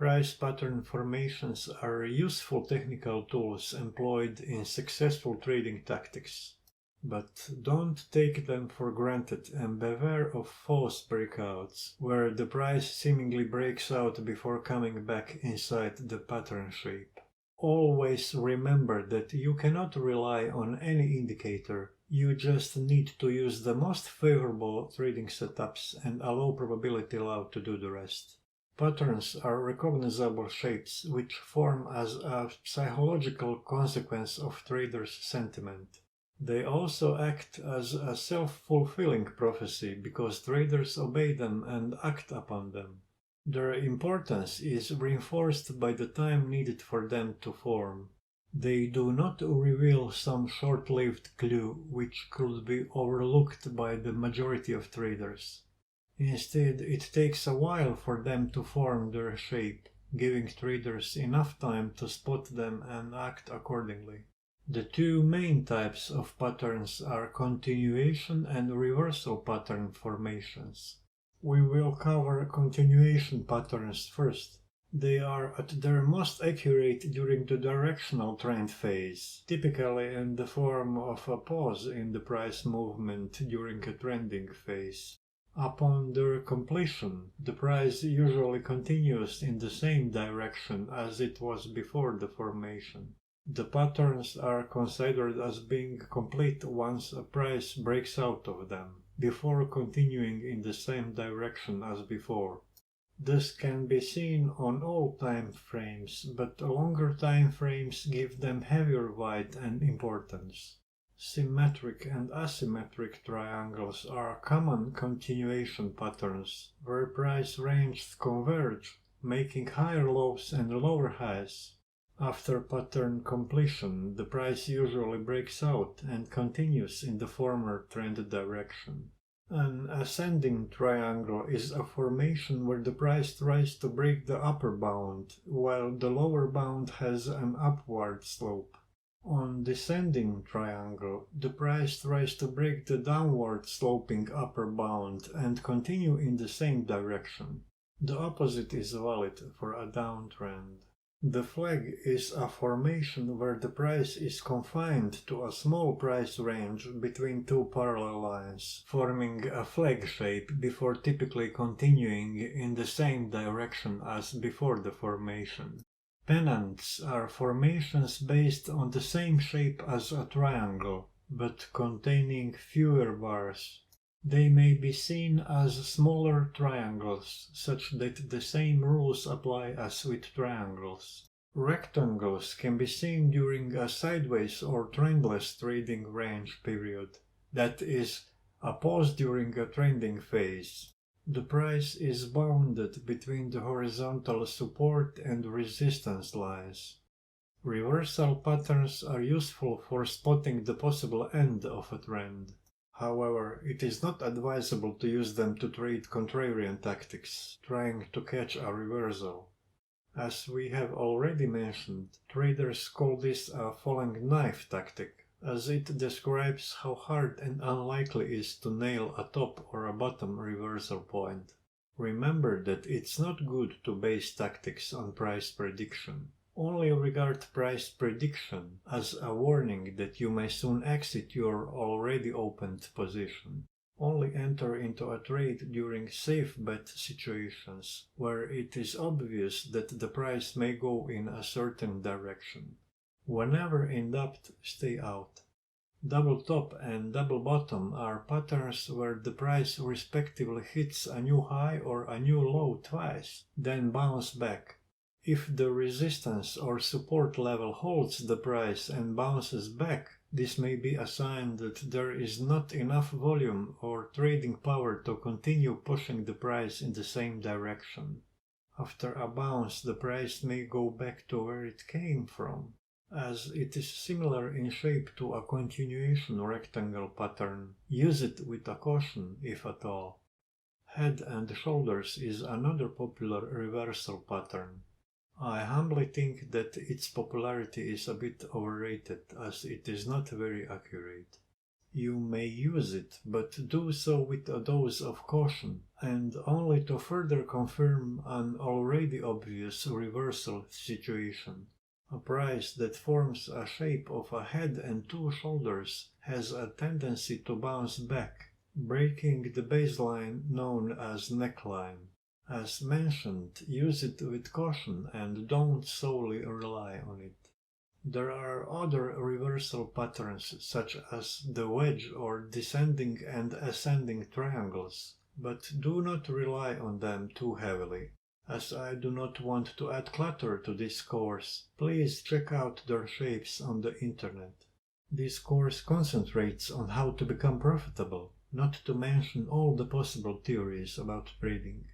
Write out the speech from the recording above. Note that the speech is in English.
Price pattern formations are useful technical tools employed in successful trading tactics. But don't take them for granted and beware of false breakouts, where the price seemingly breaks out before coming back inside the pattern shape. Always remember that you cannot rely on any indicator, you just need to use the most favorable trading setups and allow probability allowed to do the rest. Patterns are recognizable shapes which form as a psychological consequence of traders' sentiment. They also act as a self-fulfilling prophecy because traders obey them and act upon them. Their importance is reinforced by the time needed for them to form. They do not reveal some short-lived clue which could be overlooked by the majority of traders. Instead, it takes a while for them to form their shape, giving traders enough time to spot them and act accordingly. The two main types of patterns are continuation and reversal pattern formations. We will cover continuation patterns first. They are at their most accurate during the directional trend phase, typically in the form of a pause in the price movement during a trending phase. Upon their completion, the price usually continues in the same direction as it was before the formation. The patterns are considered as being complete once a price breaks out of them, before continuing in the same direction as before. This can be seen on all time frames, but longer time frames give them heavier weight and importance. Symmetric and asymmetric triangles are common continuation patterns, where price ranges converge, making higher lows and lower highs. After pattern completion, the price usually breaks out and continues in the former trend direction. An ascending triangle is a formation where the price tries to break the upper bound, while the lower bound has an upward slope. On descending triangle, the price tries to break the downward sloping upper bound and continue in the same direction. The opposite is valid for a downtrend. The flag is a formation where the price is confined to a small price range between two parallel lines, forming a flag shape before typically continuing in the same direction as before the formation. Pennants are formations based on the same shape as a triangle, but containing fewer bars. They may be seen as smaller triangles, such that the same rules apply as with triangles. Rectangles can be seen during a sideways or trendless trading range period, that is, a pause during a trending phase. The price is bounded between the horizontal support and resistance lines. Reversal patterns are useful for spotting the possible end of a trend. However, it is not advisable to use them to trade contrarian tactics, trying to catch a reversal. As we have already mentioned, traders call this a falling knife tactic, as it describes how hard and unlikely it is to nail a top or a bottom reversal point. Remember that it's not good to base tactics on price prediction. Only regard price prediction as a warning that you may soon exit your already opened position. Only enter into a trade during safe bet situations, where it is obvious that the price may go in a certain direction. Whenever in doubt, stay out. Double top and double bottom are patterns where the price respectively hits a new high or a new low twice, then bounce back. If the resistance or support level holds the price and bounces back, this may be a sign that there is not enough volume or trading power to continue pushing the price in the same direction. After a bounce, the price may go back to where it came from, as it is similar in shape to a continuation rectangle pattern. Use it with a caution, if at all. Head and shoulders is another popular reversal pattern. I humbly think that its popularity is a bit overrated, as it is not very accurate. You may use it, but do so with a dose of caution, and only to further confirm an already obvious reversal situation. A price that forms a shape of a head and two shoulders has a tendency to bounce back, breaking the baseline known as neckline. As mentioned, use it with caution and don't solely rely on it. There are other reversal patterns such as the wedge or descending and ascending triangles, but do not rely on them too heavily. As I do not want to add clutter to this course, please check out their shapes on the internet. This course concentrates on how to become profitable, not to mention all the possible theories about trading.